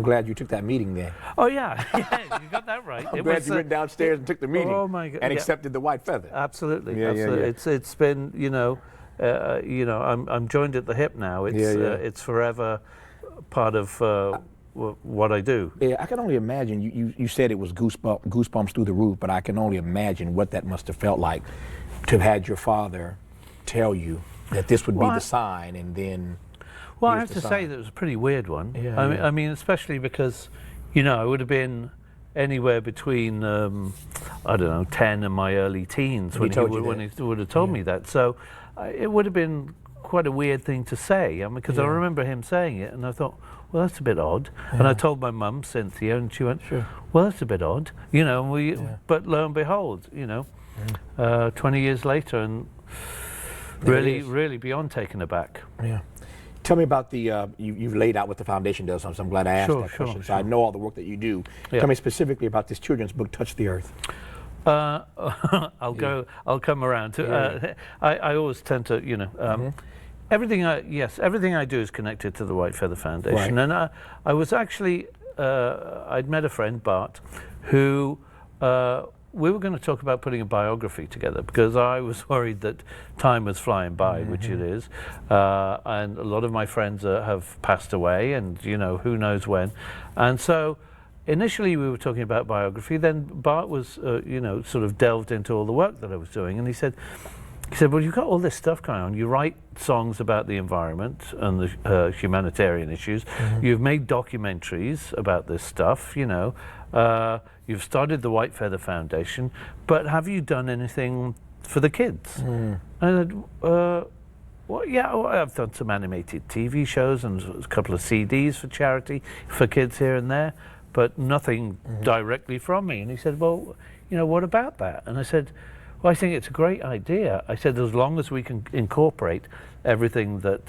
I'm glad you took that meeting then. Oh yeah, yeah, you got that right. I'm glad you went downstairs and took the meeting. Oh my God! And accepted the white feather. Absolutely, Yeah, absolutely. yeah. It's been, I'm joined at the hip now. It's it's forever part of what I do. Yeah, I can only imagine. You said it was goosebumps through the roof, but I can only imagine what that must have felt like to have had your father tell you that this would be the sign, and then. Well, I have to say that it was a pretty weird one. Yeah, I mean, especially because, I would have been anywhere between, I don't know, 10 and my early teens when he would have told me that. So it would have been quite a weird thing to say. I mean, because I remember him saying it, and I thought, well, that's a bit odd. And I told my mum, Cynthia, and she went, well, that's a bit odd. But lo and behold, 20 years later, and really beyond taken aback. Yeah. Tell me about the, you've laid out what the foundation does, so I'm glad I asked that question. So I know all the work that you do. Yeah. Tell me specifically about this children's book, Touch the Earth. I'll come around to, I always tend to, everything I do is connected to the White Feather Foundation. Right. And I was actually, I'd met a friend, Bart, who, we were going to talk about putting a biography together because I was worried that time was flying by, which it is, and a lot of my friends have passed away, and who knows when. And so initially we were talking about biography, then Bart was sort of delved into all the work that I was doing, and he said, well, you've got all this stuff going on. You write songs about the environment and the humanitarian issues. You've made documentaries about this stuff, you've started the White Feather Foundation, but have you done anything for the kids? And I said, well, yeah, I've done some animated TV shows and a couple of CDs for charity for kids here and there, but nothing directly from me. And he said, well, what about that? And I said, well, I think it's a great idea. I said, as long as we can incorporate everything that,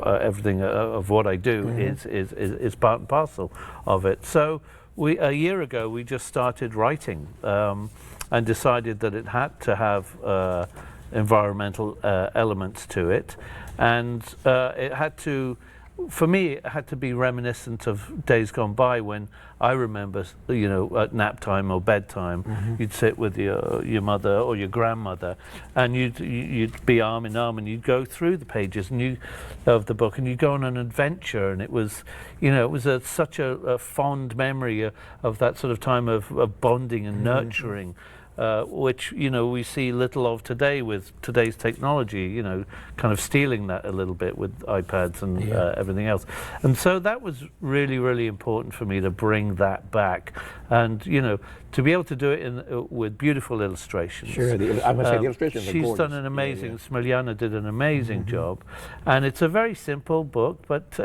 everything of what I do is part and parcel of it. So a year ago, we just started writing and decided that it had to have environmental elements to it, and it had to. For me, it had to be reminiscent of days gone by when I remember, at nap time or bedtime, you'd sit with your mother or your grandmother, and you'd be arm in arm, and you'd go through the pages of the book, and you'd go on an adventure, and it was, such a fond memory of that sort of time of bonding and nurturing. Which we see little of today with today's technology, kind of stealing that a little bit with iPads and everything else. And so that was really, really important for me to bring that back, and to be able to do it with beautiful illustrations. Sure, I must say the illustrations are gorgeous. She's done an amazing. Smiliana did an amazing job, and it's a very simple book, but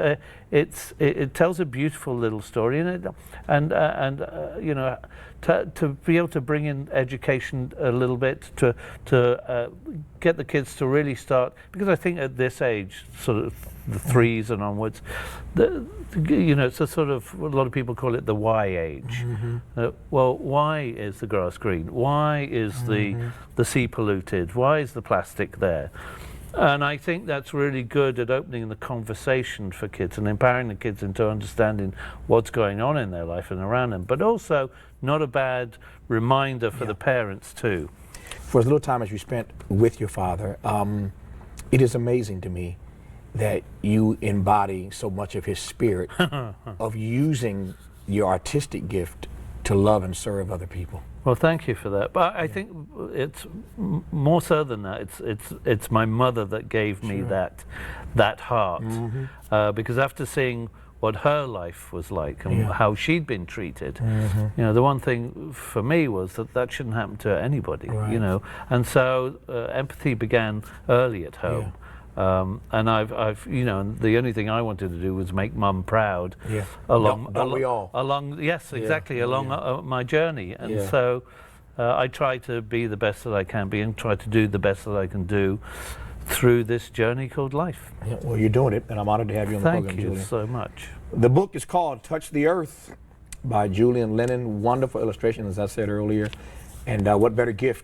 it tells a beautiful little story in it, and to be able to bring in education a little bit, to get the kids to really start, because I think at this age, sort of the 3s and onwards, it's a sort of, a lot of people call it the why age. Well, why is the grass green? Why is the sea polluted? Why is the plastic there? And I think that's really good at opening the conversation for kids and empowering the kids into understanding what's going on in their life and around them, but also not a bad reminder for the parents too. For as little time as you spent with your father, it is amazing to me that you embody so much of his spirit of using your artistic gift to love and serve other people. Well, thank you for that. But I think it's more so than that. It's my mother that gave me that heart, because after seeing what her life was like and how she'd been treated, the one thing for me was that shouldn't happen to anybody, and so empathy began early at home. And I've the only thing I wanted to do was make Mum proud. Along my journey, and so I try to be the best that I can be, and try to do the best that I can do through this journey called life. Well, you're doing it, and I'm honored to have you on the program, Julian. Thank you so much. The book is called Touch the Earth by Julian Lennon. Wonderful illustrations, as I said earlier, and what better gift